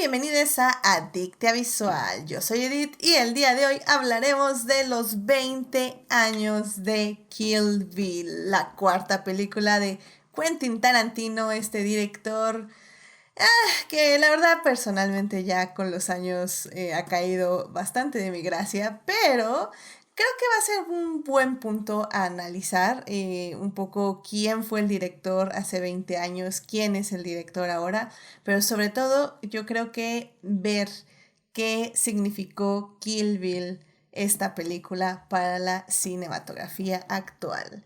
bienvenidos a Adictia Visual. Yo soy Edith y el día de hoy hablaremos de los 20 años de Kill Bill, la cuarta película de Quentin Tarantino, este director que la verdad personalmente ya con los años ha caído bastante de mi gracia, pero creo que va a ser un buen punto a analizar un poco quién fue el director hace 20 años, quién es el director ahora, pero sobre todo yo creo que ver qué significó Kill Bill, esta película, para la cinematografía actual.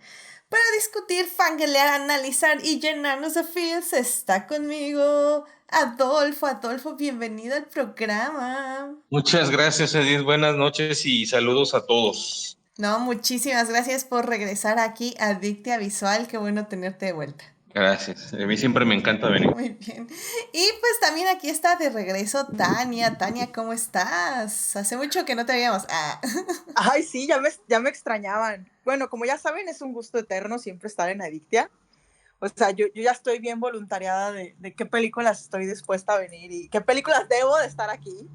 Para discutir, fangelear, analizar y llenarnos de feels está conmigo Adolfo. Adolfo, bienvenido al programa. Muchas gracias, Edith. Buenas noches y saludos a todos. No, muchísimas gracias por regresar aquí a Adictia Visual. Qué bueno tenerte de vuelta. Gracias. A mí siempre me encanta venir. Muy bien. Y pues también aquí está de regreso Tania. Tania, ¿cómo estás? Hace mucho que no te veíamos. Ay, sí, ya me extrañaban. Bueno, como ya saben, es un gusto eterno siempre estar en Adictia. O sea, yo ya estoy bien voluntariada de qué películas estoy dispuesta a venir y qué películas debo de estar aquí.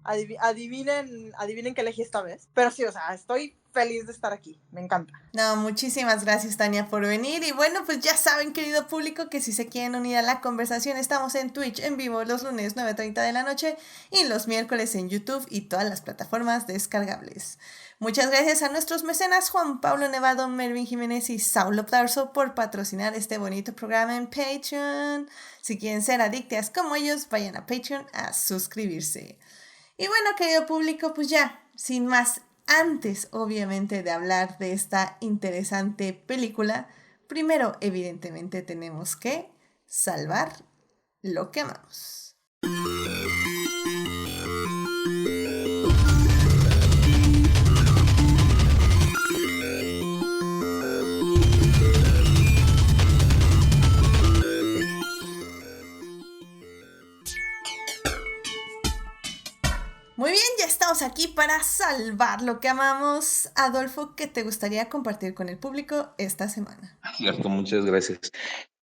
Adivinen qué elegí esta vez. Pero sí, o sea, estoy feliz de estar aquí. Me encanta. No, muchísimas gracias Tania por venir y bueno, pues ya saben querido público que si se quieren unir a la conversación estamos en Twitch en vivo los lunes 9:30 de la noche y los miércoles en YouTube y todas las plataformas descargables. Muchas gracias a nuestros mecenas Juan Pablo Nevado, Mervin Jiménez y Saulo Tarso por patrocinar este bonito programa en Patreon. Si quieren ser adictas como ellos, vayan a Patreon a suscribirse. Y bueno, querido público, pues ya, sin más, antes obviamente de hablar de esta interesante película, primero evidentemente tenemos que salvar lo que amamos. Muy bien, ya estamos aquí para salvar lo que amamos. Adolfo, ¿qué te gustaría compartir con el público esta semana? Cierto, muchas gracias.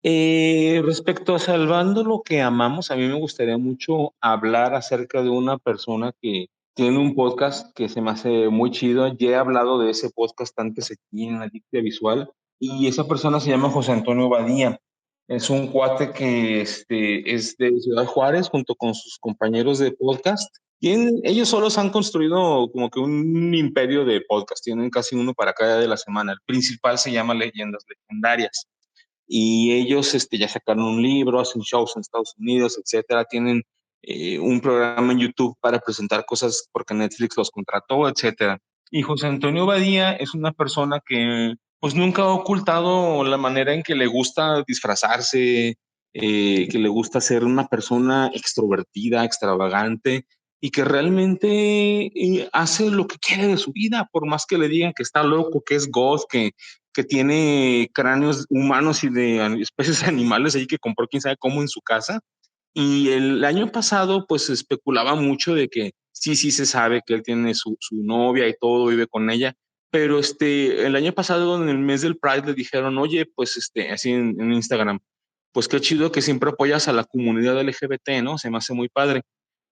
Respecto a Salvando lo que amamos, a mí me gustaría mucho hablar acerca de una persona que tiene un podcast que se me hace muy chido. Ya he hablado de ese podcast antes aquí en Adictia Visual y esa persona se llama José Antonio Badía. Es un cuate que es de Ciudad Juárez junto con sus compañeros de podcast. Ellos solos han construido como que un imperio de podcast. Tienen casi uno para cada día de la semana. El principal se llama Leyendas Legendarias y ellos ya sacaron un libro, hacen shows en Estados Unidos, etcétera, tienen un programa en YouTube para presentar cosas porque Netflix los contrató, etcétera. Y José Antonio Badía es una persona que pues nunca ha ocultado la manera en que le gusta disfrazarse, que le gusta ser una persona extrovertida, extravagante y que realmente hace lo que quiere de su vida, por más que le digan que está loco, que es goth, que tiene cráneos humanos y de especies animales ahí que compró quién sabe cómo en su casa. Y el año pasado, pues se especulaba mucho de que sí se sabe que él tiene su novia y todo, vive con ella, pero el año pasado, en el mes del Pride, le dijeron, oye, pues así en Instagram, pues qué chido que siempre apoyas a la comunidad LGBT, ¿no? Se me hace muy padre.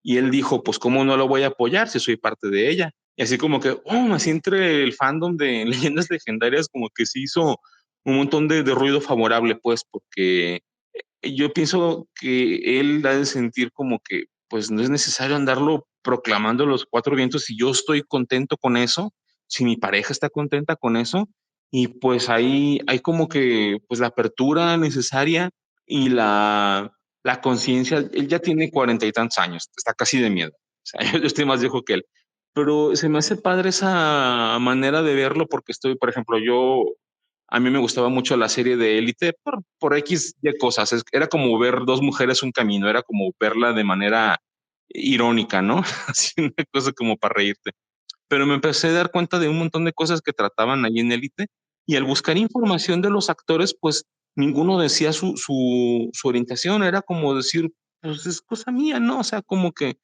Y él dijo, pues cómo no lo voy a apoyar si soy parte de ella. Y así como que, así entre el fandom de Leyendas Legendarias, como que se hizo un montón de ruido favorable, pues, porque yo pienso que él ha de sentir como que, pues, no es necesario andarlo proclamando los cuatro vientos si yo estoy contento con eso, si mi pareja está contenta con eso, y pues ahí hay como que, pues, la apertura necesaria y la conciencia. Él ya tiene 40 y tantos años, está casi de miedo. O sea, yo estoy más viejo que él. Pero se me hace padre esa manera de verlo porque por ejemplo, a mí me gustaba mucho la serie de Élite por X de cosas. Era como ver dos mujeres un camino, era como verla de manera irónica, ¿no? Así una cosa como para reírte. Pero me empecé a dar cuenta de un montón de cosas que trataban ahí en Élite y al buscar información de los actores, pues ninguno decía su orientación, era como decir, pues es cosa mía, ¿no? O sea, como que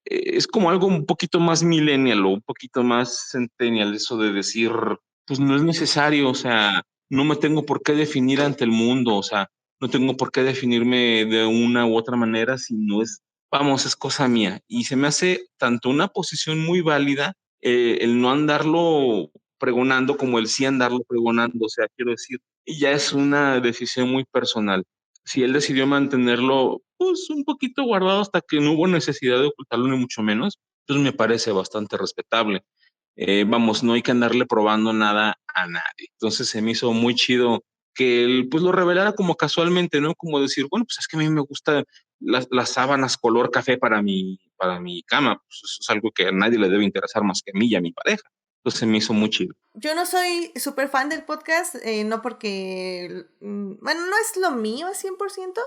es como algo un poquito más millennial o un poquito más centennial, eso de decir, pues no es necesario, o sea, no me tengo por qué definir ante el mundo, o sea, no tengo por qué definirme de una u otra manera si no es vamos, es cosa mía. Y se me hace tanto una posición muy válida, el no andarlo pregonando como el sí andarlo pregonando, o sea, quiero decir, y ya es una decisión muy personal. Si él decidió mantenerlo, pues un poquito guardado hasta que no hubo necesidad de ocultarlo, ni mucho menos, pues me parece bastante respetable. Vamos, no hay que andarle probando nada a nadie. Entonces se me hizo muy chido que él pues lo revelara como casualmente, ¿no? Como decir, bueno, pues es que a mí me gustan las sábanas color café para mi cama, pues eso es algo que a nadie le debe interesar más que a mí y a mi pareja. Entonces se me hizo muy chido. Yo no soy súper fan del podcast, no porque, bueno, no es lo mío 100%,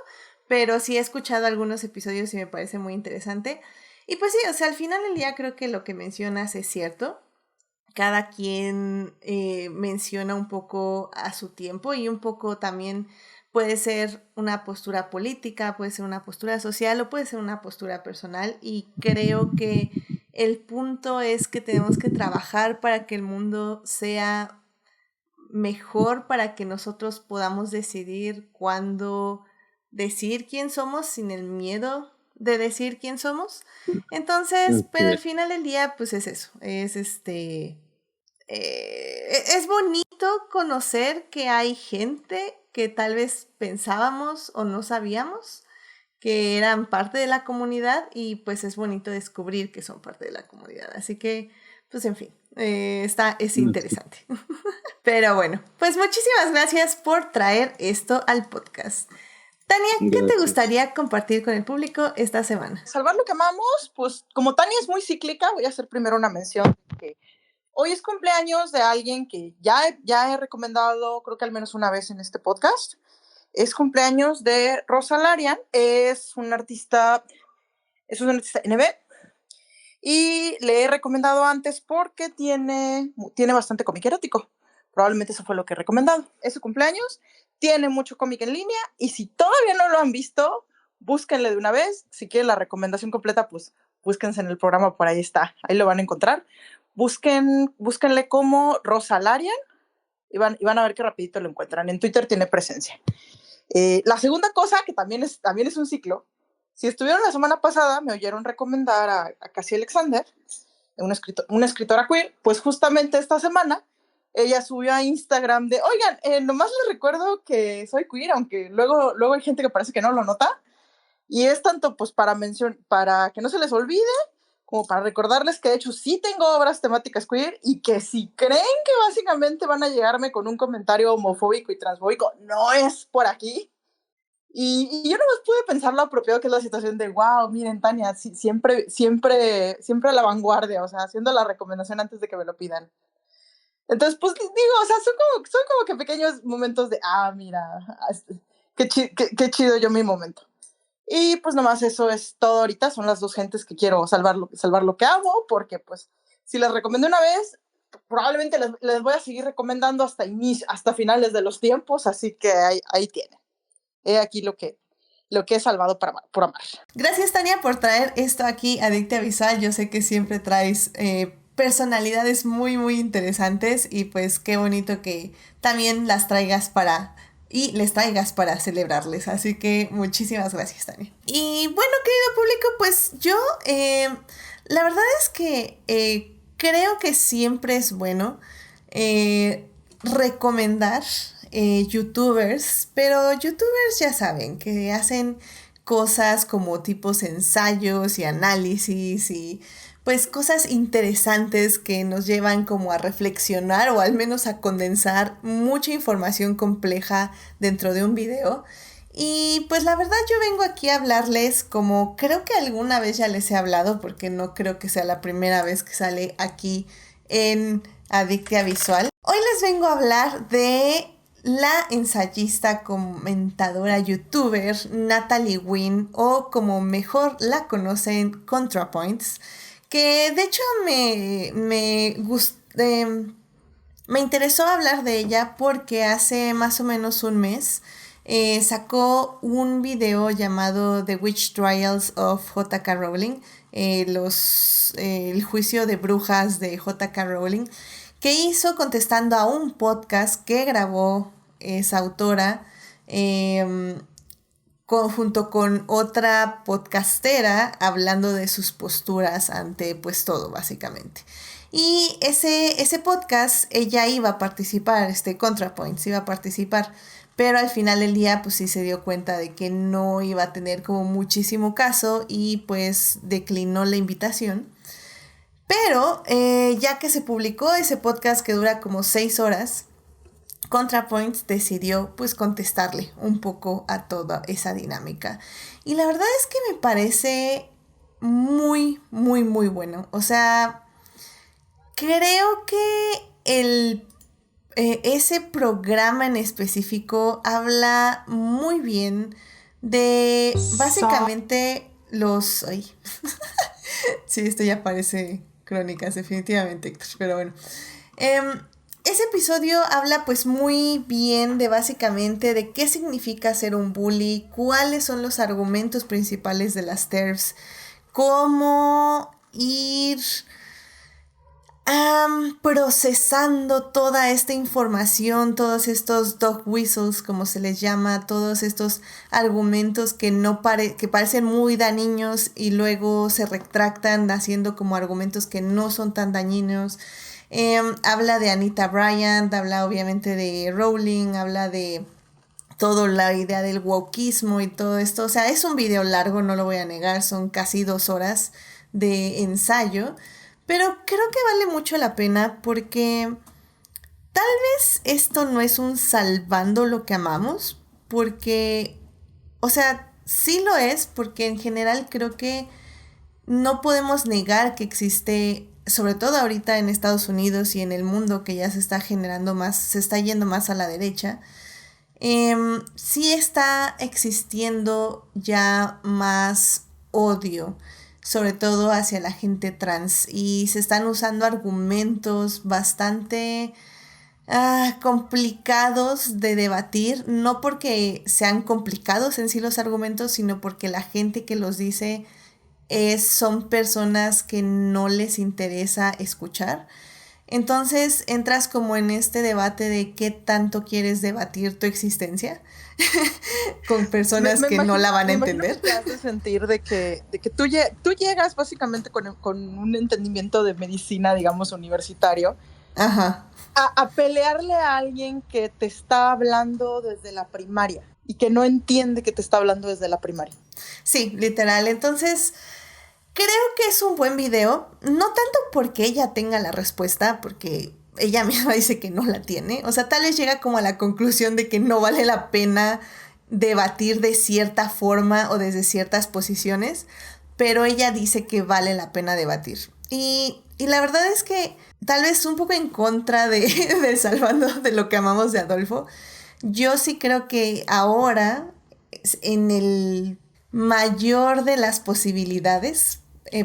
pero sí he escuchado algunos episodios y me parece muy interesante. Y pues sí, o sea, al final del día creo que lo que mencionas es cierto. Cada quien menciona un poco a su tiempo y un poco también puede ser una postura política, puede ser una postura social o puede ser una postura personal, y creo que el punto es que tenemos que trabajar para que el mundo sea mejor, para que nosotros podamos decidir cuándo decir quién somos sin el miedo de decir quién somos. Entonces, pero al final del día, pues es eso, es es bonito conocer que hay gente que tal vez pensábamos o no sabíamos que eran parte de la comunidad, y pues es bonito descubrir que son parte de la comunidad. Así que, pues en fin, es interesante. Pero bueno, pues muchísimas gracias por traer esto al podcast. Tania, ¿qué te gustaría compartir con el público esta semana? Salvar lo que amamos, pues como Tania es muy cíclica, voy a hacer primero una mención que hoy es cumpleaños de alguien que ya he recomendado, creo que al menos una vez en este podcast. Es cumpleaños de Rosa Larian, es una artista NB, y le he recomendado antes porque tiene bastante cómic erótico. Probablemente eso fue lo que he recomendado. Es su cumpleaños, tiene mucho cómic en línea, y si todavía no lo han visto, búsquenle de una vez. Si quieren la recomendación completa, pues búsquense en el programa, por ahí está, ahí lo van a encontrar. Búsquenle como Rosa Larian y van a ver que rapidito lo encuentran. En Twitter tiene presencia. La segunda cosa, que también es un ciclo, si estuvieron la semana pasada, me oyeron recomendar a Cassie Alexander, una escritora queer. Pues justamente esta semana ella subió a Instagram de, oigan, nomás les recuerdo que soy queer, aunque luego hay gente que parece que no lo nota, y es tanto pues para que no se les olvide, como para recordarles que de hecho sí tengo obras temáticas queer, y que si creen que básicamente van a llegarme con un comentario homofóbico y transfóbico, no es por aquí. Y yo nomás pude pensar lo apropiado que es la situación de, wow, miren, Tania, siempre a la vanguardia, o sea, haciendo la recomendación antes de que me lo pidan. Entonces, pues digo, o sea, son como que pequeños momentos de, mira, qué chido yo mi momento. Y pues nomás eso es todo ahorita. Son las dos gentes que quiero salvar lo que amo, porque pues si las recomendé una vez, probablemente les voy a seguir recomendando hasta finales de los tiempos, así que ahí tienen. He aquí lo que he salvado por amar. Gracias, Tania, por traer esto aquí a Adictia Visual. Yo sé que siempre traes personalidades muy, muy interesantes, y pues qué bonito que también las traigas les traigas para celebrarles. Así que muchísimas gracias, Tania. Y bueno, querido público, pues yo la verdad es que creo que siempre es bueno recomendar youtubers, pero youtubers ya saben que hacen cosas como tipos ensayos y análisis y pues cosas interesantes que nos llevan como a reflexionar o al menos a condensar mucha información compleja dentro de un video. Y pues la verdad yo vengo aquí a hablarles, como creo que alguna vez ya les he hablado, porque no creo que sea la primera vez que sale aquí en Adictia Visual. Hoy les vengo a hablar de la ensayista, comentadora, youtuber Natalie Wynn, o como mejor la conocen, ContraPoints, que de hecho me interesó hablar de ella porque hace más o menos un mes sacó un video llamado The Witch Trials of J.K. Rowling, el juicio de brujas de J.K. Rowling, que hizo contestando a un podcast que grabó esa autora junto con otra podcastera hablando de sus posturas ante pues todo básicamente. Y ese podcast ella iba a participar, ContraPoints iba a participar, pero al final del día pues sí se dio cuenta de que no iba a tener como muchísimo caso y pues declinó la invitación. Pero ya que se publicó ese podcast que dura como 6 horas, ContraPoints decidió pues contestarle un poco a toda esa dinámica. Y la verdad es que me parece muy, muy, muy bueno. O sea, creo que ese programa en específico habla muy bien de básicamente los... Ay. Sí, esto ya parece crónicas, definitivamente, Héctor, pero bueno. Ese episodio habla pues muy bien de básicamente de qué significa ser un bully, cuáles son los argumentos principales de las TERFs, cómo ir procesando toda esta información, todos estos dog whistles, como se les llama, todos estos argumentos que que parecen muy dañinos y luego se retractan haciendo como argumentos que no son tan dañinos. Habla de Anita Bryant, habla obviamente de Rowling, habla de toda la idea del wokismo y todo esto. O sea, es un video largo, no lo voy a negar, son casi 2 horas de ensayo. Pero creo que vale mucho la pena porque tal vez esto no es un salvando lo que amamos, porque, o sea, sí lo es, porque en general creo que no podemos negar que existe, sobre todo ahorita en Estados Unidos y en el mundo que ya se está generando más, se está yendo más a la derecha, sí está existiendo ya más odio, sobre todo hacia la gente trans, y se están usando argumentos bastante complicados de debatir, no porque sean complicados en sí los argumentos, sino porque la gente que los dice son personas que no les interesa escuchar. Entonces entras como en este debate de qué tanto quieres debatir tu existencia con personas que no la van a entender. Te hace sentir de que tú llegas básicamente con un entendimiento de medicina, digamos, universitario, Ajá. a pelearle a alguien que te está hablando desde la primaria y que no entiende que te está hablando desde la primaria. Sí, literal. Entonces, creo que es un buen video, no tanto porque ella tenga la respuesta, porque ella misma dice que no la tiene. O sea, tal vez llega como a la conclusión de que no vale la pena debatir de cierta forma o desde ciertas posiciones, pero ella dice que vale la pena debatir. Y la verdad es que tal vez un poco en contra de Salvando de lo que amamos de Adolfo, yo sí creo que ahora, en el mayor de las posibilidades,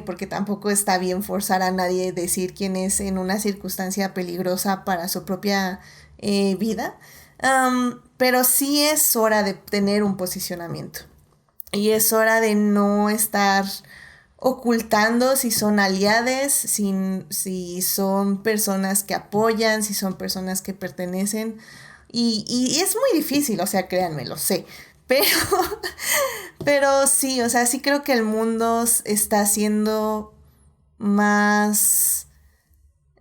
porque tampoco está bien forzar a nadie a decir quién es en una circunstancia peligrosa para su propia vida, pero sí es hora de tener un posicionamiento y es hora de no estar ocultando si son aliades, si son personas que apoyan, si son personas que pertenecen. Y es muy difícil, o sea, créanme, lo sé. Pero sí, o sea, sí creo que el mundo está siendo más...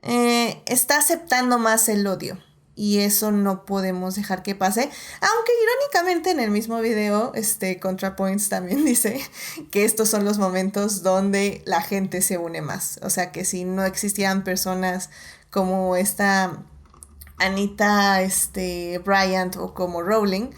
está aceptando más el odio. Y eso no podemos dejar que pase. Aunque irónicamente en el mismo video, ContraPoints también dice que estos son los momentos donde la gente se une más. O sea, que si no existieran personas como esta Anita Bryant o como Rowling,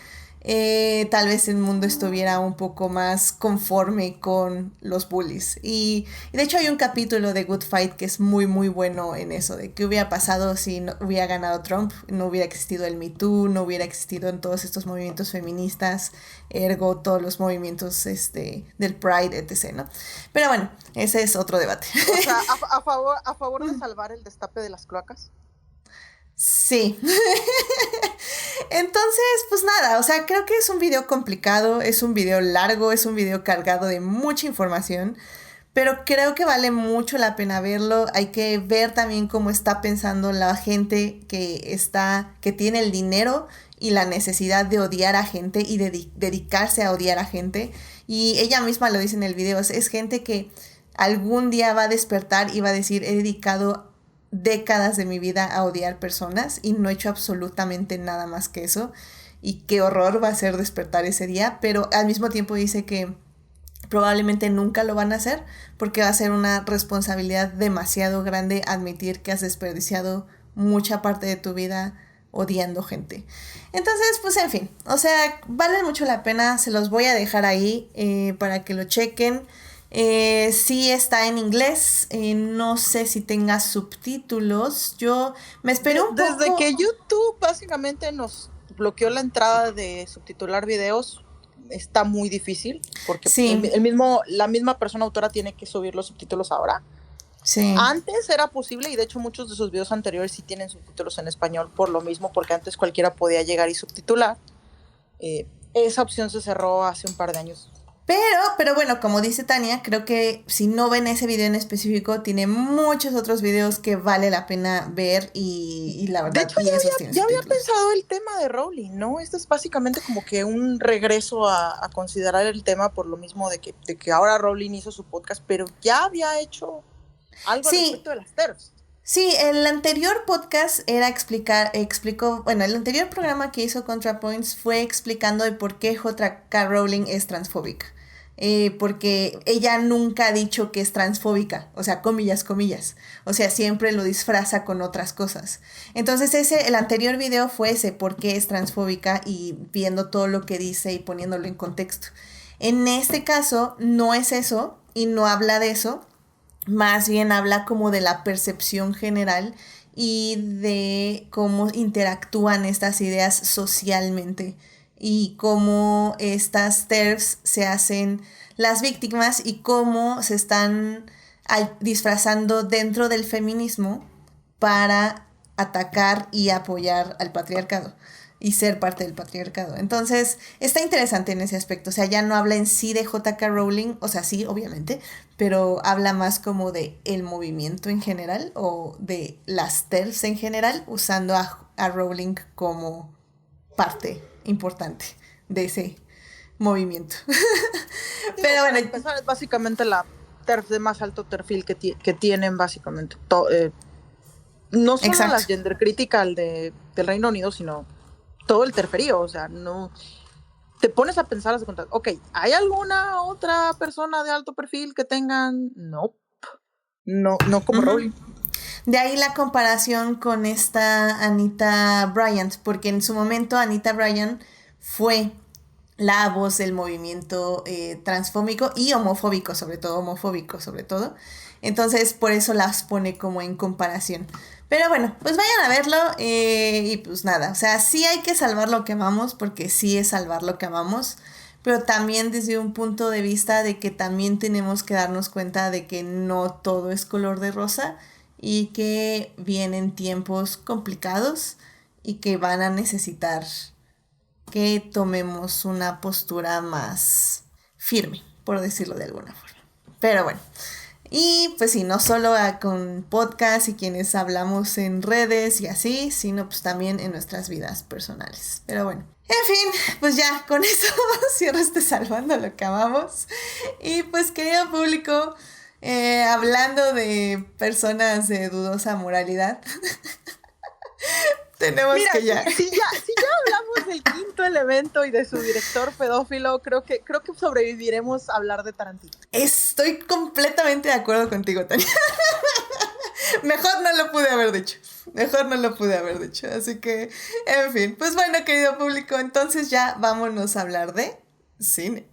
tal vez el mundo estuviera un poco más conforme con los bullies. Y de hecho hay un capítulo de Good Fight que es muy muy bueno en eso, de qué hubiera pasado si no hubiera ganado Trump, no hubiera existido el Me Too, no hubiera existido en todos estos movimientos feministas, ergo todos los movimientos del Pride, etc., ¿no? Pero bueno, ese es otro debate. O sea, a favor de salvar el destape de las cloacas. Sí. Entonces, pues nada, o sea, creo que es un video complicado, es un video largo, es un video cargado de mucha información, pero creo que vale mucho la pena verlo. Hay que ver también cómo está pensando la gente que tiene el dinero y la necesidad de odiar a gente y de dedicarse a odiar a gente. Y ella misma lo dice en el video, es gente que algún día va a despertar y va a decir, he dedicado décadas de mi vida a odiar personas y no he hecho absolutamente nada más que eso. Y qué horror va a ser despertar ese día, pero al mismo tiempo dice que probablemente nunca lo van a hacer porque va a ser una responsabilidad demasiado grande admitir que has desperdiciado mucha parte de tu vida odiando gente. Entonces, pues en fin, o sea, vale mucho la pena, se los voy a dejar ahí para que lo chequen. Sí está en inglés, no sé si tenga subtítulos, yo me esperé un poco. Desde que YouTube básicamente nos bloqueó la entrada de subtitular videos, está muy difícil, porque Sí. la misma persona autora tiene que subir los subtítulos ahora. Sí. Antes era posible, y de hecho muchos de sus videos anteriores sí tienen subtítulos en español por lo mismo, porque antes cualquiera podía llegar y subtitular. Esa opción se cerró hace un par de años. Pero bueno, como dice Tania, creo que si no ven ese video en específico, tiene muchos otros videos que vale la pena ver y la verdad, de hecho, ya había pensado el tema de Rowling, ¿no? Esto es básicamente como que un regreso a considerar el tema por lo mismo de que ahora Rowling hizo su podcast, pero ya había hecho algo respecto de las TERFs. Sí, el anterior podcast el anterior programa que hizo ContraPoints fue explicando de por qué J.K. Rowling es transfóbica. Porque ella nunca ha dicho que es transfóbica, o sea, comillas, o sea, siempre lo disfraza con otras cosas. Entonces el anterior video fue ese, por qué es transfóbica y viendo todo lo que dice y poniéndolo en contexto. En este caso no es eso y no habla de eso, más bien habla como de la percepción general y de cómo interactúan estas ideas socialmente y cómo estas TERFs se hacen las víctimas y cómo se están disfrazando dentro del feminismo para atacar y apoyar al patriarcado y ser parte del patriarcado. Entonces, está interesante en ese aspecto. O sea, ya no habla en sí de J.K. Rowling, o sea, sí, obviamente, pero habla más como de el movimiento en general o de las TERFs en general, usando a Rowling como parte importante de ese movimiento. Pero bueno, empezar, es básicamente la TERF de más alto perfil que tienen básicamente no solo Exacto. las gender critical del Reino Unido, sino todo el terferío. O sea, no te pones a pensar, a contar, ok, ¿hay alguna otra persona de alto perfil que tengan? No como Rowling. De ahí la comparación con esta Anita Bryant, porque en su momento Anita Bryant fue la voz del movimiento transfóbico y homofóbico sobre todo. Entonces, por eso las pone como en comparación. Pero bueno, pues vayan a verlo y pues nada, o sea, sí hay que salvar lo que amamos, porque sí es salvar lo que amamos, pero también desde un punto de vista de que también tenemos que darnos cuenta de que no todo es color de rosa y que vienen tiempos complicados y que van a necesitar que tomemos una postura más firme, por decirlo de alguna forma. Pero bueno, y pues sí, no solo con podcast y quienes hablamos en redes y así, sino pues también en nuestras vidas personales. Pero bueno, en fin, pues ya con eso cierro Salvando lo que amamos. Y pues querido público, hablando de personas de dudosa moralidad, tenemos que ya. Si ya hablamos del quinto elemento y de su director pedófilo, creo que sobreviviremos a hablar de Tarantino. Estoy completamente de acuerdo contigo, Tania. Mejor no lo pude haber dicho. Así que, en fin. Pues bueno, querido público, entonces ya vámonos a hablar de cine.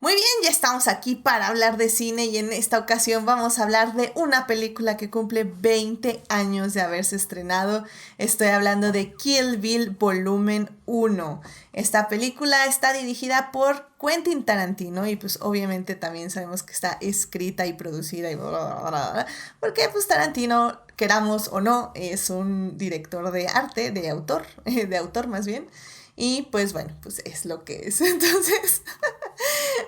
Muy bien, ya estamos aquí para hablar de cine y en esta ocasión vamos a hablar de una película que cumple 20 años de haberse estrenado. Estoy hablando de Kill Bill Volumen 1. Esta película está dirigida por Quentin Tarantino y pues obviamente también sabemos que está escrita y producida y bla, bla, bla, bla, porque pues Tarantino, queramos o no, es un director de arte, de autor más bien. Y pues bueno, pues es lo que es. Entonces,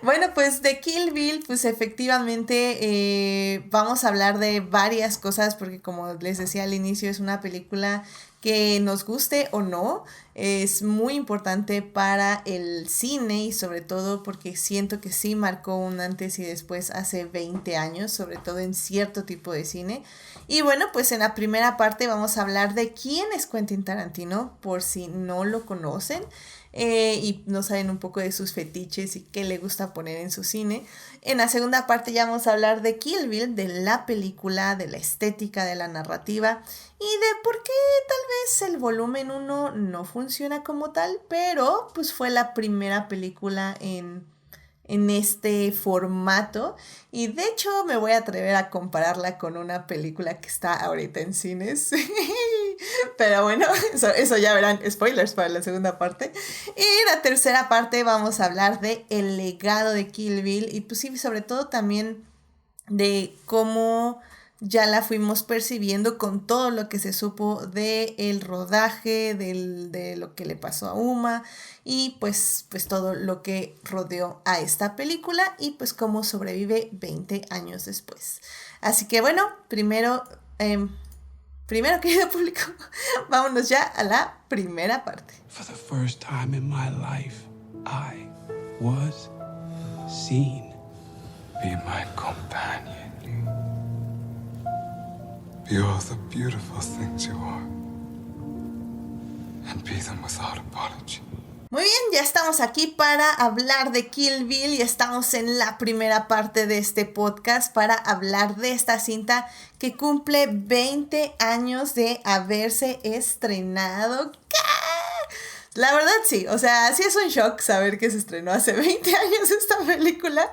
Bueno, pues de Kill Bill, pues efectivamente vamos a hablar de varias cosas porque como les decía al inicio es una película que nos guste o no, es muy importante para el cine y sobre todo porque siento que sí marcó un antes y después hace 20 años, sobre todo en cierto tipo de cine. Y bueno, pues en la primera parte vamos a hablar de quién es Quentin Tarantino, por si no lo conocen. Y no saben un poco de sus fetiches y qué le gusta poner en su cine. En la segunda parte ya vamos a hablar de Kill Bill, de la película, de la estética, de la narrativa y de por qué tal vez el volumen 1 no funciona como tal, pero pues fue la primera película en este formato y de hecho me voy a atrever a compararla con una película que está ahorita en cines. Pero bueno, eso ya verán, spoilers para la segunda parte. Y la tercera parte vamos a hablar de el legado de Kill Bill y pues sí, sobre todo también de cómo ya la fuimos percibiendo con todo lo que se supo del rodaje, de lo que le pasó a Uma y pues todo lo que rodeó a esta película y pues cómo sobrevive 20 años después. Así que bueno, primero querido público, vámonos ya a la primera parte. For the first time in my life, I was seen. Be my companion. Be all the beautiful things you are. And be them without apology. Muy bien, ya estamos aquí para hablar de Kill Bill y estamos en la primera parte de este podcast para hablar de esta cinta que cumple 20 años de haberse estrenado. ¿Qué? La verdad sí, o sea, sí es un shock saber que se estrenó hace 20 años esta película,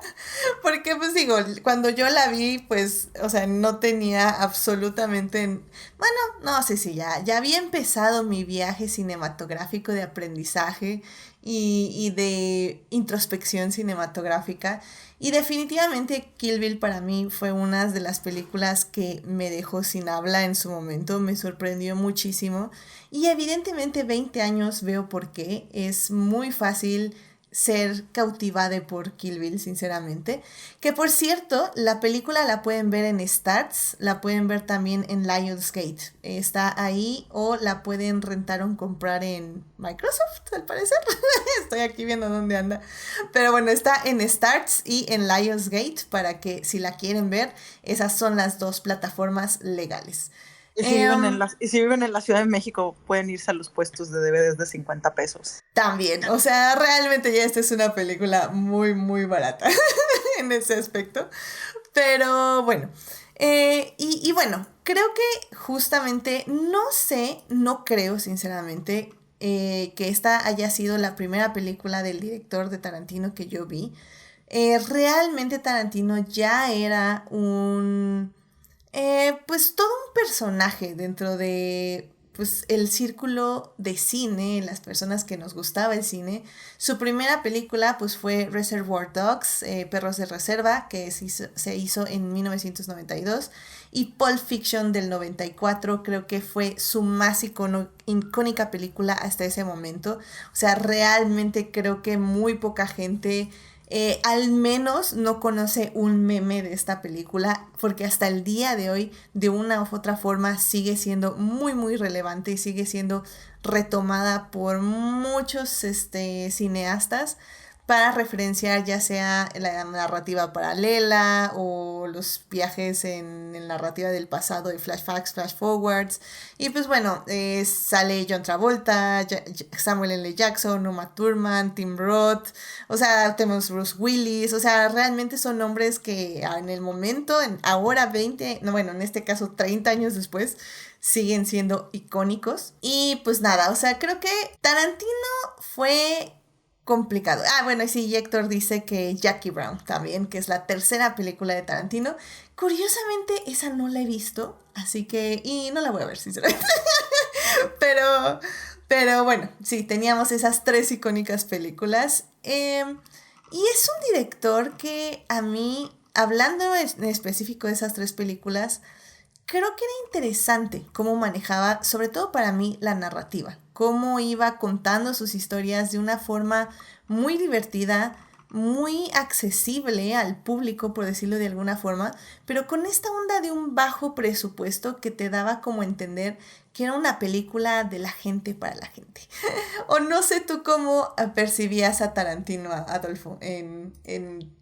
porque pues digo, cuando yo la vi, pues, o sea, no tenía absolutamente, bueno, no sé si ya había empezado mi viaje cinematográfico de aprendizaje y de introspección cinematográfica. Y definitivamente Kill Bill para mí fue una de las películas que me dejó sin habla en su momento, me sorprendió muchísimo. Y evidentemente 20 años veo por qué, es muy fácil ser cautivada por Kill Bill, sinceramente. Que por cierto, la película la pueden ver en Starz, la pueden ver también en Lionsgate. Está ahí o la pueden rentar o comprar en Microsoft, al parecer. Estoy aquí viendo dónde anda. Pero bueno, está en Starz y en Lionsgate para que si la quieren ver, esas son las dos plataformas legales. Y si viven en la Ciudad de México, pueden irse a los puestos de DVDs de 50 pesos. También, o sea, realmente ya esta es una película muy, muy barata en ese aspecto. Pero bueno, y bueno, creo que justamente, no creo sinceramente que esta haya sido la primera película del director de Tarantino que yo vi. Realmente Tarantino ya era pues todo un personaje dentro de pues el círculo de cine, las personas que nos gustaba el cine. Su primera película pues fue Reservoir Dogs, Perros de Reserva, que se hizo en 1992, y Pulp Fiction del 94, creo que fue su más icónica película hasta ese momento. O sea, realmente creo que muy poca gente al menos no conoce un meme de esta película, porque hasta el día de hoy, de una u otra forma, sigue siendo muy, muy relevante y sigue siendo retomada por muchos cineastas para referenciar ya sea la narrativa paralela o los viajes en la narrativa del pasado de flashbacks, flash forwards. Y pues bueno, sale John Travolta, Samuel L. Jackson, Uma Thurman, Tim Roth, o sea, tenemos Bruce Willis, o sea, realmente son nombres que en el momento, ahora 20, no, bueno, en este caso 30 años después, siguen siendo icónicos. Y pues nada, o sea, creo que Tarantino fue complicado. Bueno, sí, Héctor dice que Jackie Brown también, que es la tercera película de Tarantino. Curiosamente, esa no la he visto, así que, y no la voy a ver, sinceramente. Pero bueno, sí, teníamos esas tres icónicas películas. Y es un director que a mí, hablando en específico de esas tres películas, creo que era interesante cómo manejaba, sobre todo para mí, la narrativa. Cómo iba contando sus historias de una forma muy divertida, muy accesible al público, por decirlo de alguna forma, pero con esta onda de un bajo presupuesto que te daba como a entender que era una película de la gente para la gente. O no sé tú cómo percibías a Tarantino, Adolfo, en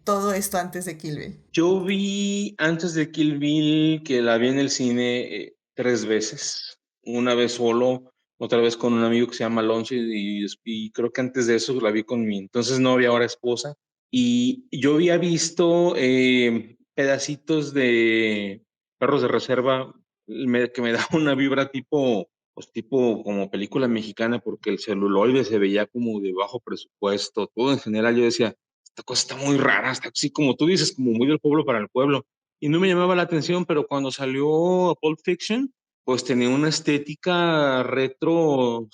todo esto antes de Kill Bill. Yo vi antes de Kill Bill, que la vi en el cine 3 veces. Una vez solo, otra vez con un amigo que se llama Alonso y creo que antes de eso la vi con mi entonces novia, ahora esposa. Y yo había visto pedacitos de Perros de Reserva que me da una vibra tipo, pues tipo como película mexicana, porque el celuloide se veía como de bajo presupuesto, todo en general. Yo decía, esta cosa está muy rara, está así como tú dices, como muy del pueblo para el pueblo. Y no me llamaba la atención, pero cuando salió Pulp Fiction, pues tenía una estética retro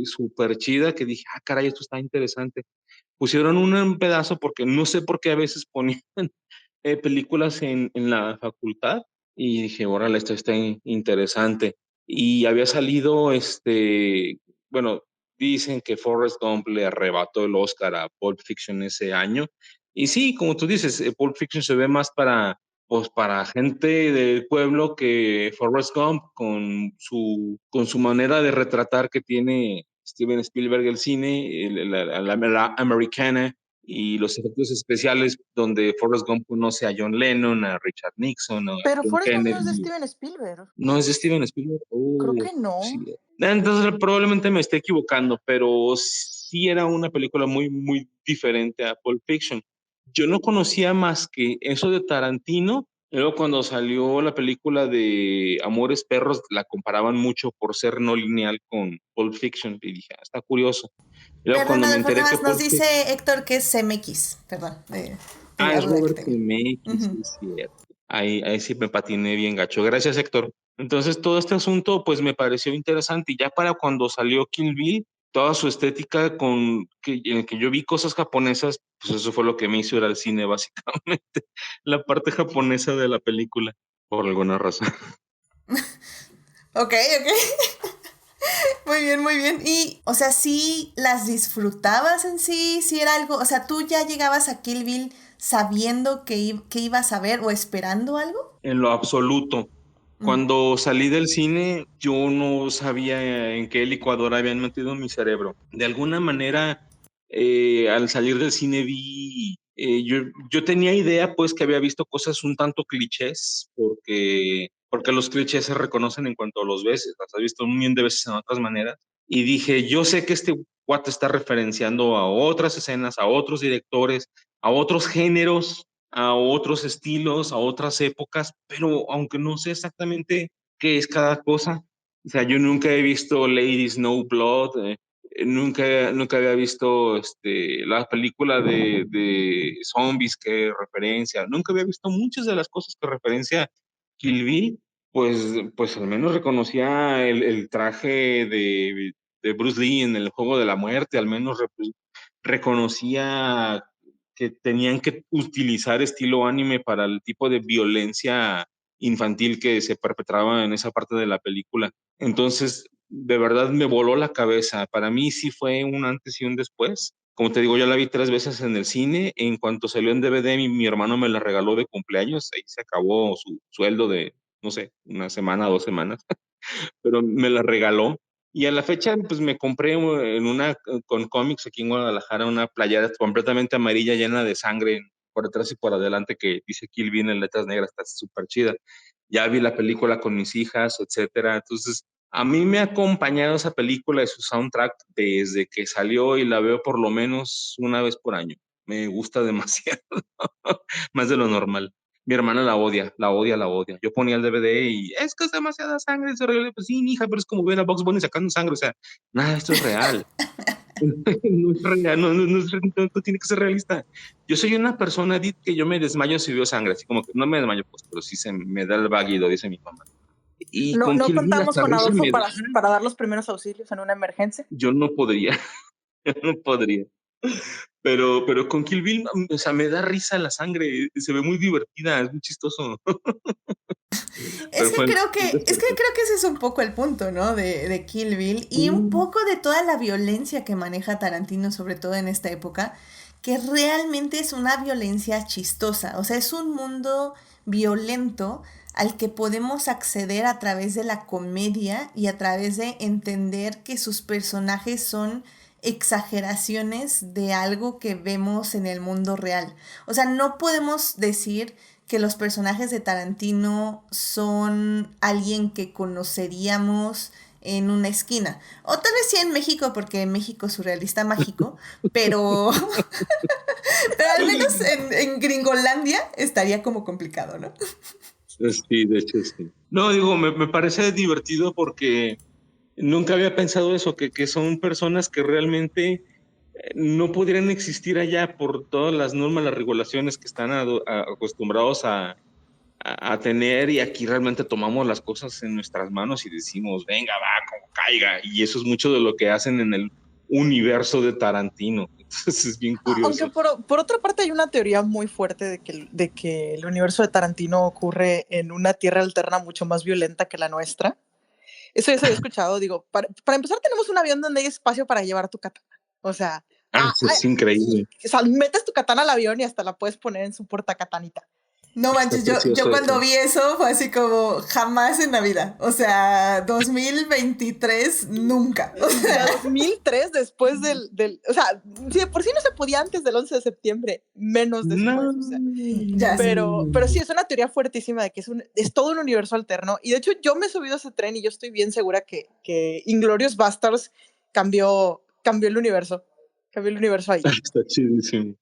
súper chida que dije, ah, caray, esto está interesante. Pusieron un pedazo porque no sé por qué a veces ponían películas en la facultad y dije, órale, esto está interesante. Y había salido, bueno, dicen que Forrest Gump le arrebató el Oscar a Pulp Fiction ese año. Y sí, como tú dices, Pulp Fiction se ve más pues para gente del pueblo que Forrest Gump con su manera de retratar que tiene Steven Spielberg el cine, la americana, y los efectos especiales donde Forrest Gump conoce a John Lennon, a Richard Nixon, a Pero John Forrest Gump no es de Kennedy. Steven Spielberg. ¿No es de Steven Spielberg? Creo Oh, que no. sí. Entonces probablemente me esté equivocando, pero sí era una película muy, muy diferente a Pulp Fiction. Yo no conocía más que eso de Tarantino. Luego cuando salió la película de Amores Perros, la comparaban mucho por ser no lineal con Pulp Fiction y dije, ah, está curioso. Y luego Perdón, cuando me Adolfo, enteré nada que más nos Pulp Fiction... dice Héctor que es CMX. Perdón, de Ah, es la que Robert tengo. Zemeckis, sí Ujú. es cierto. Ahí sí me patiné bien gacho. Gracias, Héctor. Entonces, todo este asunto, pues me pareció interesante. Y ya para cuando salió Kill Bill, toda su estética en el que yo vi cosas japonesas, pues eso fue lo que me hizo ir al cine, básicamente. La parte japonesa de la película, por alguna razón. Ok, ok. Muy bien, muy bien. Y, o sea, sí las disfrutabas en sí, sí era algo, o sea, tú ya llegabas a Kill Bill sabiendo que ibas a ver o esperando algo. En lo absoluto. Mm. Cuando salí del cine, yo no sabía en qué licuadora habían metido mi cerebro. De alguna manera, al salir del cine yo tenía idea, pues, que había visto cosas un tanto clichés, porque los clichés se reconocen en cuanto los ves, las has visto un millón de veces en otras maneras. Y dije, yo sé que este cuate está referenciando a otras escenas, a otros directores, a otros géneros, a otros estilos, a otras épocas, pero aunque no sé exactamente qué es cada cosa, o sea, yo nunca he visto Lady Snowblood, nunca había visto la película de zombies que referencia, nunca había visto muchas de las cosas que referencia Kill Bill, pues al menos reconocía el traje de Bruce Lee en el Juego de la Muerte, al menos reconocía que tenían que utilizar estilo anime para el tipo de violencia infantil que se perpetraba en esa parte de la película. Entonces, de verdad me voló la cabeza. Para mí sí fue un antes y un después. Como te digo, yo la vi 3 veces en el cine. En cuanto salió en DVD, mi hermano me la regaló de cumpleaños. Ahí se acabó su sueldo de, no sé, una semana, 2 semanas, pero me la regaló. Y a la fecha, pues me compré con cómics aquí en Guadalajara, una playera completamente amarilla llena de sangre por detrás y por adelante que dice Kill Bill en letras negras, está súper chida. Ya vi la película con mis hijas, etcétera. Entonces, a mí me ha acompañado esa película y su soundtrack desde que salió y la veo por lo menos una vez por año. Me gusta demasiado, más de lo normal. Mi hermana la odia, la odia, la odia. Yo ponía el DVD y es que es demasiada sangre, es horrible. Pues sí, mija, pero es como ver a Bugs Bunny sacando sangre. O sea, nada, esto es real. No es real, no tiene que ser realista. Yo soy una persona, Edith, que yo me desmayo si veo sangre, así como que no me desmayo, pues, pero sí se me da el vaguido, dice mi mamá. Y No, con no Kill Bill contamos hasta con risa Adolfo me da. para dar los primeros auxilios en una emergencia. Yo no podría, yo no podría. Pero con Kill Bill, o sea, me da risa la sangre, se ve muy divertida, es muy chistoso. Pero fue Es que creo que ese es un poco el punto, ¿no? De Kill Bill y un poco de toda la violencia que maneja Tarantino, sobre todo en esta época, que realmente es una violencia chistosa. O sea, es un mundo violento al que podemos acceder a través de la comedia y a través de entender que sus personajes son exageraciones de algo que vemos en el mundo real. O sea, no podemos decir que los personajes de Tarantino son alguien que conoceríamos en una esquina. O tal vez sí en México, porque en México es surrealista mágico, pero, pero al menos en Gringolandia estaría como complicado, ¿no? Sí, de hecho sí. No, digo, me parece divertido porque nunca había pensado eso, que son personas que realmente no podrían existir allá por todas las normas, las regulaciones que están acostumbrados a tener, y aquí realmente tomamos las cosas en nuestras manos y decimos, venga, va, como caiga, y eso es mucho de lo que hacen en el universo de Tarantino. Entonces es bien curioso. Aunque por otra parte hay una teoría muy fuerte de que el universo de Tarantino ocurre en una tierra alterna mucho más violenta que la nuestra. Eso ya se había escuchado. Digo, para empezar tenemos un avión donde hay espacio para llevar tu katana. O sea, Eso es increíble. metes tu katana al avión y hasta la puedes poner en su portacatanita. No manches, yo cuando vi eso fue así como jamás en la vida. O sea, 2023 nunca. O sea, 2003 después o sea, si de por sí no se podía antes del 11 de septiembre, menos después. No. O sea, ya pero sí, es una teoría fuertísima de que es todo un universo alterno. Y de hecho yo me he subido a ese tren y yo estoy bien segura que Inglourious Basterds cambió el universo. Cambió el universo ahí. Está chidísimo.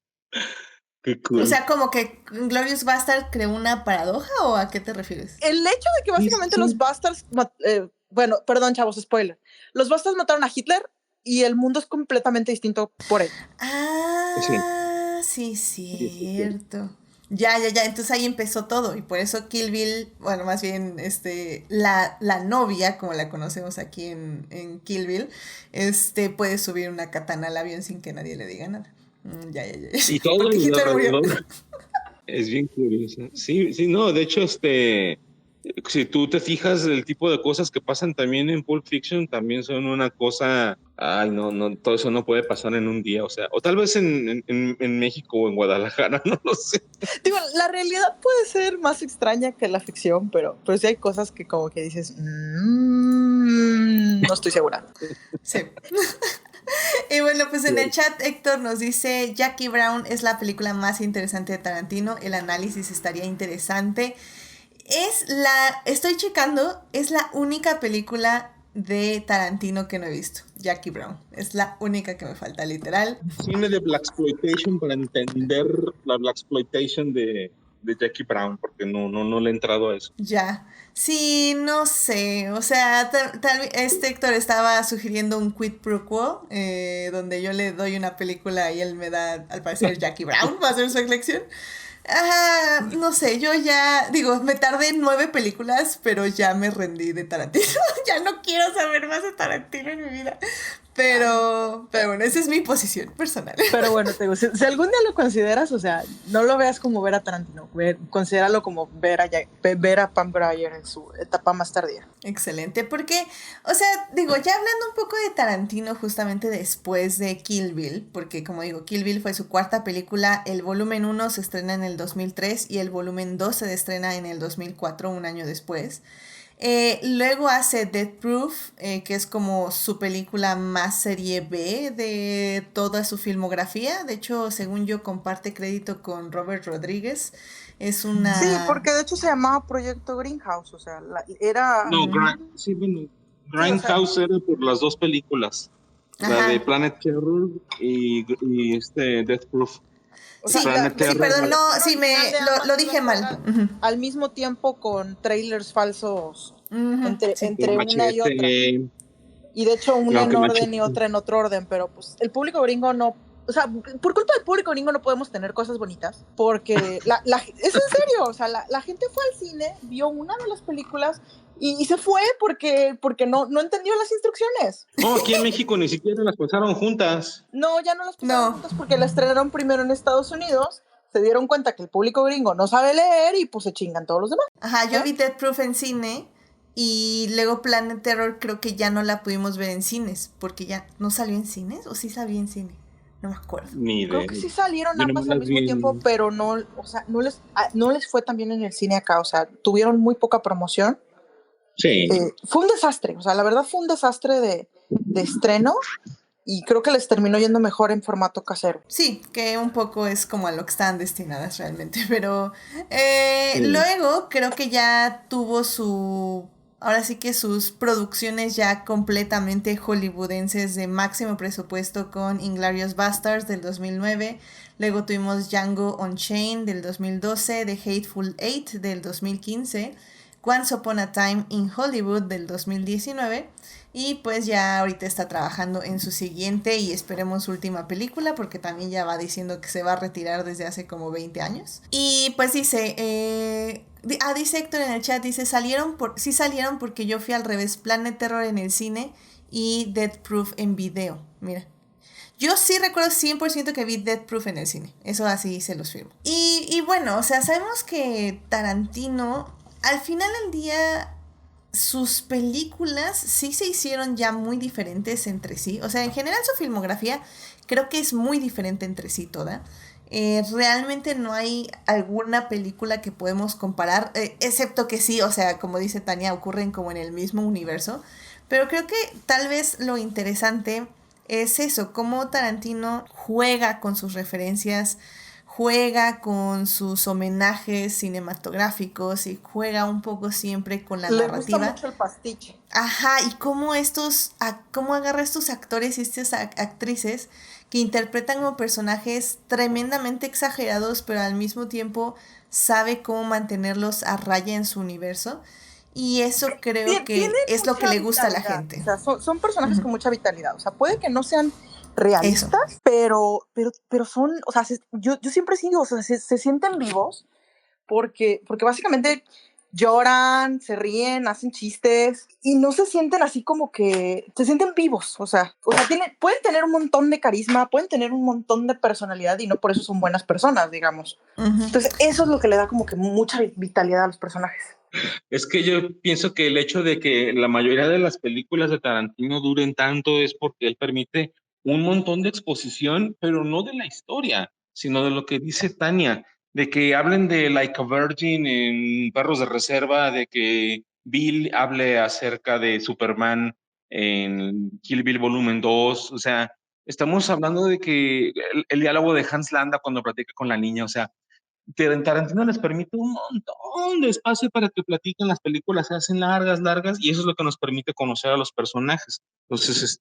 Qué cool. O sea, como que Glorious Bastard creó una paradoja, ¿o a qué te refieres? El hecho de que básicamente Sí. los Bastards, bueno, perdón chavos, spoiler, los Bastards mataron a Hitler y el mundo es completamente distinto por él. Ah, sí, cierto. Ya, entonces ahí empezó todo y por eso Kill Bill, bueno, más bien la novia, como la conocemos aquí en Kill Bill, puede subir una katana al avión sin que nadie le diga nada. Ya. Y todo Porque Hitler murió. Es bien curioso. Sí, no, de hecho, si tú te fijas, el tipo de cosas que pasan también en Pulp Fiction también son una cosa, no, todo eso no puede pasar en un día, o sea, o tal vez en México o en Guadalajara, no lo sé. Digo, la realidad puede ser más extraña que la ficción, pero sí hay cosas que como que dices, no estoy segura. Sí. Y bueno, pues en el chat Héctor nos dice, Jackie Brown es la película más interesante de Tarantino, el análisis estaría interesante. Estoy checando, es la única película de Tarantino que no he visto, Jackie Brown. Es la única que me falta, literal. Cine de Blaxploitation para entender la Blaxploitation de Jackie Brown, porque no le he entrado a eso. Ya. Sí, no sé. O sea, Héctor estaba sugiriendo un quid pro quo, donde yo le doy una película y él me da, al parecer, Jackie Brown para hacer su elección. No sé, yo ya, digo, me tardé 9 películas, pero ya me rendí de Tarantino. Ya no quiero saber más de Tarantino en mi vida. Pero bueno, esa es mi posición personal. Pero bueno, te digo, si algún día lo consideras, o sea, no lo veas como ver a Tarantino, considéralo como ver a Pam Grier en su etapa más tardía. Excelente, porque, o sea, digo, ya hablando un poco de Tarantino justamente después de Kill Bill, porque como digo, Kill Bill fue su cuarta película, el volumen 1 se estrena en el 2003 y el volumen 2 se estrena en el 2004, un año después. Luego hace Death Proof, que es como su película más serie B de toda su filmografía. De hecho, según yo, comparte crédito con Robert Rodríguez. Es una... Sí, porque de hecho se llamaba Proyecto Greenhouse, o sea, era... No, Grindhouse era por las dos películas. Ajá. La de Planet Terror y Death Proof. Sí, perdón, lo dije mal. Al mismo tiempo con trailers falsos entre una y otra. Y de hecho una en orden y otra en otro orden, pero pues el público gringo no, o sea, por culpa del público gringo no podemos tener cosas bonitas, porque es en serio, o sea, la gente fue al cine, vio una de las películas y se fue porque no entendió las instrucciones. No, aquí en México ni siquiera las pasaron juntas. No, ya no las pasaron juntas porque la estrenaron primero en Estados Unidos, se dieron cuenta que el público gringo no sabe leer y pues se chingan todos los demás. Ajá, yo vi Death Proof en cine y luego Planet Terror creo que ya no la pudimos ver en cines, porque ya no salió en cines, o sí salió en cine. No me acuerdo. Ni Creo idea. que sí salieron Yo nomás ambas al las mismo vi tiempo, pero no, o sea, no les fue tan bien en el cine acá, o sea, tuvieron muy poca promoción. Sí. Fue un desastre, o sea, la verdad fue un desastre de estreno y creo que les terminó yendo mejor en formato casero. Sí, que un poco es como a lo que estaban destinadas realmente, pero Sí. luego creo que ya tuvo ahora sí que sus producciones ya completamente hollywoodenses de máximo presupuesto con Inglourious Basterds del 2009, luego tuvimos Django Unchained del 2012, The Hateful Eight del 2015, Once Upon a Time in Hollywood del 2019 y pues ya ahorita está trabajando en su siguiente y esperemos última película porque también ya va diciendo que se va a retirar desde hace como 20 años. Y pues dice, dice Héctor en el chat, dice, sí salieron porque yo fui al revés, Planet Terror en el cine y Death Proof en video. Mira. Yo sí recuerdo 100% que vi Death Proof en el cine. Eso así se los firmo. Y bueno, o sea, sabemos que Tarantino, al final del día, sus películas sí se hicieron ya muy diferentes entre sí. O sea, en general su filmografía creo que es muy diferente entre sí toda. Realmente no hay alguna película que podemos comparar, excepto que sí, o sea, como dice Tania, ocurren como en el mismo universo. Pero creo que tal vez lo interesante es eso, cómo Tarantino juega con sus referencias, juega con sus homenajes cinematográficos y juega un poco siempre con la Le gusta narrativa. mucho el pastiche. Ajá, y cómo agarra estos actores y estas actrices que interpretan como personajes tremendamente exagerados, pero al mismo tiempo sabe cómo mantenerlos a raya en su universo. Y eso creo que Tienen es lo que mucha le gusta a la vitalidad, gente. o sea, son personajes Ujú. con mucha vitalidad, o sea, puede que no sean Eso. realistas, pero son, o sea, yo siempre digo, o sea, se sienten vivos porque básicamente lloran, se ríen, hacen chistes y no se sienten así como que se sienten vivos, o sea pueden tener un montón de carisma, pueden tener un montón de personalidad y no por eso son buenas personas, digamos. Ujú. Entonces eso es lo que le da como que mucha vitalidad a los personajes. Es que yo pienso que el hecho de que la mayoría de las películas de Tarantino duren tanto es porque él permite un montón de exposición, pero no de la historia, sino de lo que dice Tania, de que hablen de Like a Virgin en Perros de Reserva, de que Bill hable acerca de Superman en Kill Bill Volumen 2, o sea, estamos hablando de que el diálogo de Hans Landa cuando platica con la niña, o sea, Tarantino les permite un montón de espacio para que platiquen, las películas se hacen largas, largas, y eso es lo que nos permite conocer a los personajes. Entonces,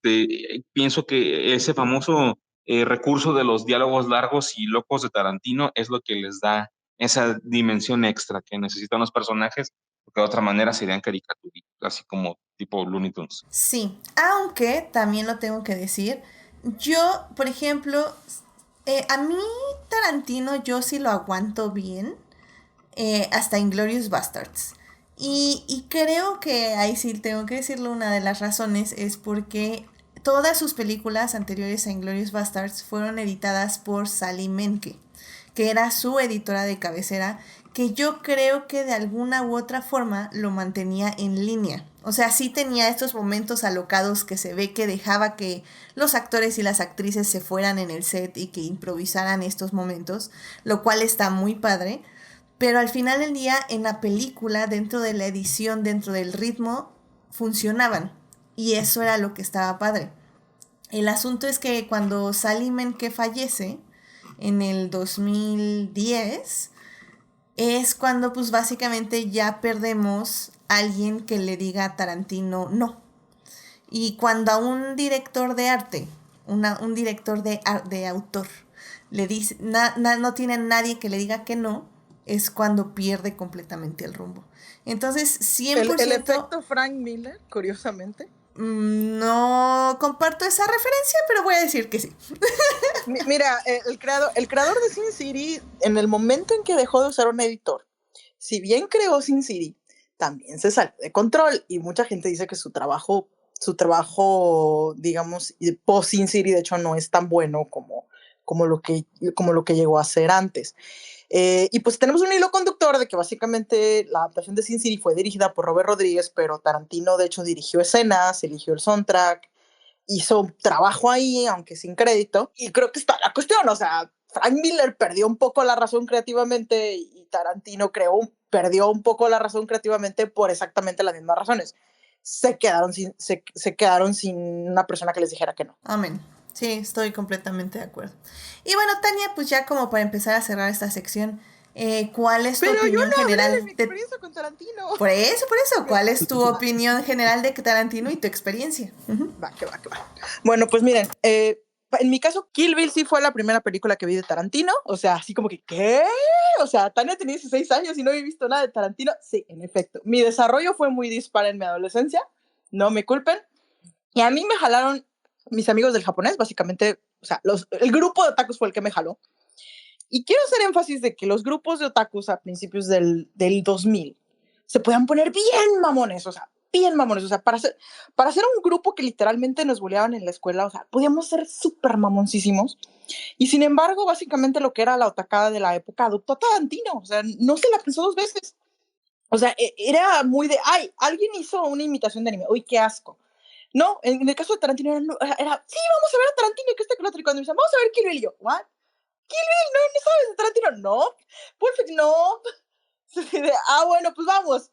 pienso que ese famoso recurso de los diálogos largos y locos de Tarantino es lo que les da esa dimensión extra que necesitan los personajes, porque de otra manera serían caricaturas, así como tipo Looney Tunes. Sí, aunque también lo tengo que decir, yo, por ejemplo, a mí Tarantino yo sí lo aguanto bien, hasta Inglourious Basterds. Y creo que ahí sí tengo que decirlo, una de las razones es porque todas sus películas anteriores a Inglourious Basterds fueron editadas por Sally Menke, que era su editora de cabecera, que yo creo que de alguna u otra forma lo mantenía en línea. O sea, sí tenía estos momentos alocados que se ve que dejaba que los actores y las actrices se fueran en el set y que improvisaran estos momentos, lo cual está muy padre. Pero al final del día, en la película, dentro de la edición, dentro del ritmo, funcionaban. Y eso era lo que estaba padre. El asunto es que cuando Sally Menke fallece, en el 2010, es cuando pues básicamente ya perdemos a alguien que le diga a Tarantino no. Y cuando a un director de arte, un director de autor, le dice, no tiene nadie que le diga que no, es cuando pierde completamente el rumbo. Entonces, 100%... El efecto Frank Miller, curiosamente. No comparto esa referencia, pero voy a decir que sí. Mira, el creador de Sin City, en el momento en que dejó de usar un editor, si bien creó Sin City, también se salió de control y mucha gente dice que su trabajo, digamos, post Sin City, de hecho, no es tan bueno como lo que llegó a ser antes. Y pues tenemos un hilo conductor de que básicamente la adaptación de Sin City fue dirigida por Robert Rodríguez, pero Tarantino de hecho dirigió escenas, eligió el soundtrack, hizo trabajo ahí, aunque sin crédito, y creo que está la cuestión, o sea, Frank Miller perdió un poco la razón creativamente y Tarantino perdió un poco la razón creativamente por exactamente las mismas razones. Se quedaron sin una persona que les dijera que no. Amén. Sí, estoy completamente de acuerdo. Y bueno, Tania, pues ya como para empezar a cerrar esta sección, ¿cuál es tu Pero yo opinión no hablé general de mi experiencia con Tarantino. Por eso, ¿cuál es tu opinión general de Tarantino y tu experiencia? Va. Bueno, pues miren, en mi caso, Kill Bill sí fue la primera película que vi de Tarantino, o sea, así como que, ¿qué? O sea, Tania tenía 16 años y no había visto nada de Tarantino. Sí, en efecto, mi desarrollo fue muy dispar en mi adolescencia, no me culpen, y a mí me jalaron mis amigos del japonés, básicamente, o sea, el grupo de otakus fue el que me jaló. Y quiero hacer énfasis de que los grupos de otakus a principios del 2000 se podían poner bien mamones, o sea, para hacer un grupo que literalmente nos bulleaban en la escuela, o sea, podíamos ser súper mamoncísimos. Y sin embargo, básicamente lo que era la otacada de la época adoptó a Tarantino, o sea, no se la pensó dos veces. O sea, era muy de, ay, alguien hizo una imitación de anime, uy, qué asco. No, en el caso de Tarantino era, sí, vamos a ver a Tarantino, que este que lo otro, y cuando me dicen, vamos a ver Kill Bill, y yo, ¿what? Kill Bill, no sabes de Tarantino, no, Perfect, no. Bueno, pues vamos.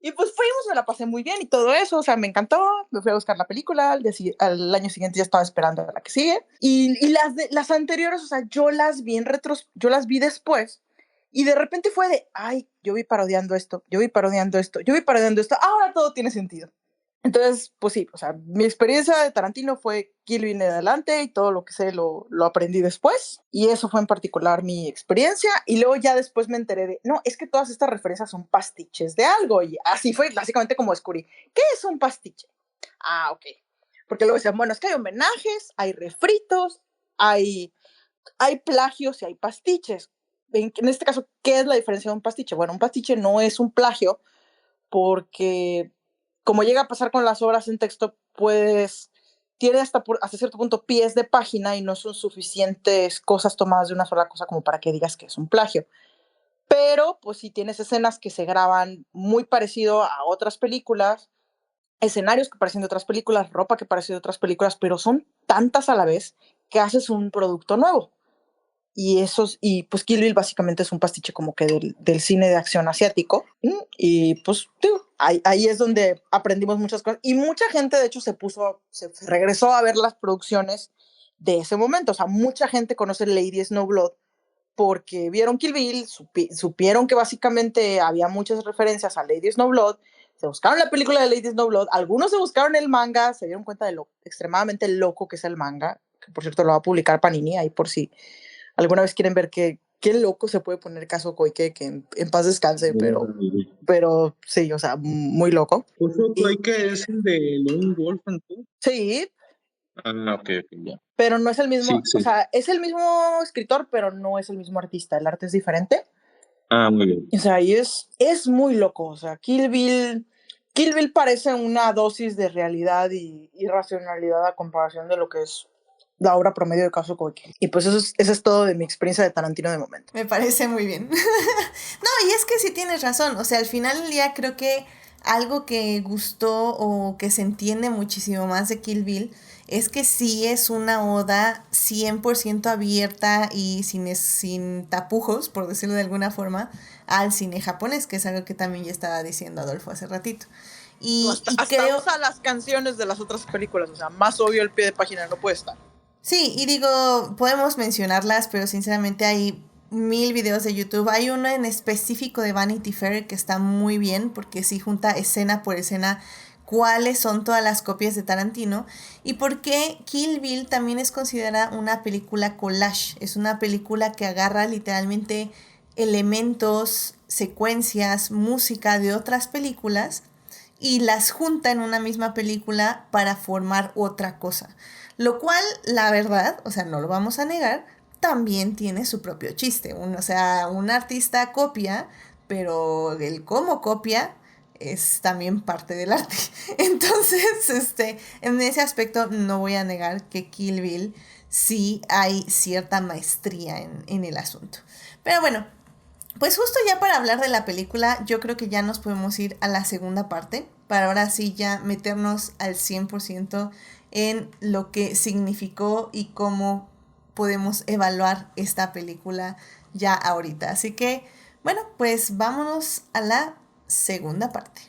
Y pues fuimos, me la pasé muy bien y todo eso, o sea, me encantó, me fui a buscar la película, al año siguiente ya estaba esperando a la que sigue. Y las anteriores, o sea, yo las vi después, y de repente fue de, ay, yo vi parodiando esto, ahora todo tiene sentido. Entonces, pues sí, o sea, mi experiencia de Tarantino fue Kill Bill en adelante y todo lo que sé lo aprendí después. Y eso fue en particular mi experiencia. Y luego ya después me enteré de, no, es que todas estas referencias son pastiches de algo. Y así fue básicamente como descubrí, ¿qué es un pastiche? Ok. Porque luego decían, bueno, es que hay homenajes, hay refritos, hay plagios y hay pastiches. En este caso, ¿qué es la diferencia de un pastiche? Bueno, un pastiche no es un plagio porque, como llega a pasar con las obras en texto, tiene hasta cierto punto pies de página y no son suficientes cosas tomadas de una sola cosa como para que digas que es un plagio. Pero, pues sí tienes escenas que se graban muy parecido a otras películas, escenarios que parecen de otras películas, ropa que parece de otras películas, pero son tantas a la vez que haces un producto nuevo. Y pues Kill Bill básicamente es un pastiche como que del cine de acción asiático. Y pues ahí es donde aprendimos muchas cosas. Y mucha gente, de hecho, se regresó a ver las producciones de ese momento. O sea, mucha gente conoce Lady Snowblood porque vieron Kill Bill, supieron que básicamente había muchas referencias a Lady Snowblood, se buscaron la película de Lady Snowblood, algunos se buscaron el manga, se dieron cuenta de lo extremadamente loco que es el manga, que por cierto lo va a publicar Panini, ahí por si alguna vez quieren ver qué loco se puede poner Kazuo Koike, que en paz descanse, pero sí, o sea, muy loco. ¿Kazuo Koike es el de Lone Wolf and Two? Sí. Ok, ya. Pero no es el mismo, sí. O sea, es el mismo escritor, pero no es el mismo artista, el arte es diferente. Muy bien. O sea, y es muy loco, o sea, Kill Bill parece una dosis de realidad y racionalidad a comparación de lo que es la obra promedio de Kazuo Koike. Y pues eso es todo de mi experiencia de Tarantino de momento. Me parece muy bien. No, y es que sí tienes razón. O sea, al final del día creo que algo que gustó o que se entiende muchísimo más de Kill Bill es que sí es una oda 100% abierta y sin tapujos, por decirlo de alguna forma, al cine japonés, que es algo que también ya estaba diciendo Adolfo hace ratito. Y hasta creo... usa las canciones de las otras películas, o sea, más obvio el pie de página no puede estar. Sí, y digo, podemos mencionarlas, pero sinceramente hay 1000 videos de YouTube. Hay uno en específico de Vanity Fair que está muy bien porque sí junta escena por escena cuáles son todas las copias de Tarantino y por qué Kill Bill también es considerada una película collage. Es una película que agarra literalmente elementos, secuencias, música de otras películas y las junta en una misma película para formar otra cosa. Lo cual, la verdad, o sea, no lo vamos a negar, también tiene su propio chiste. O sea, un artista copia, pero el cómo copia es también parte del arte. Entonces, en ese aspecto no voy a negar que Kill Bill sí hay cierta maestría en el asunto. Pero bueno, pues justo ya para hablar de la película, yo creo que ya nos podemos ir a la segunda parte. para ahora sí ya meternos al 100% en lo que significó y cómo podemos evaluar esta película ya ahorita. Así que, bueno, pues vámonos a la segunda parte.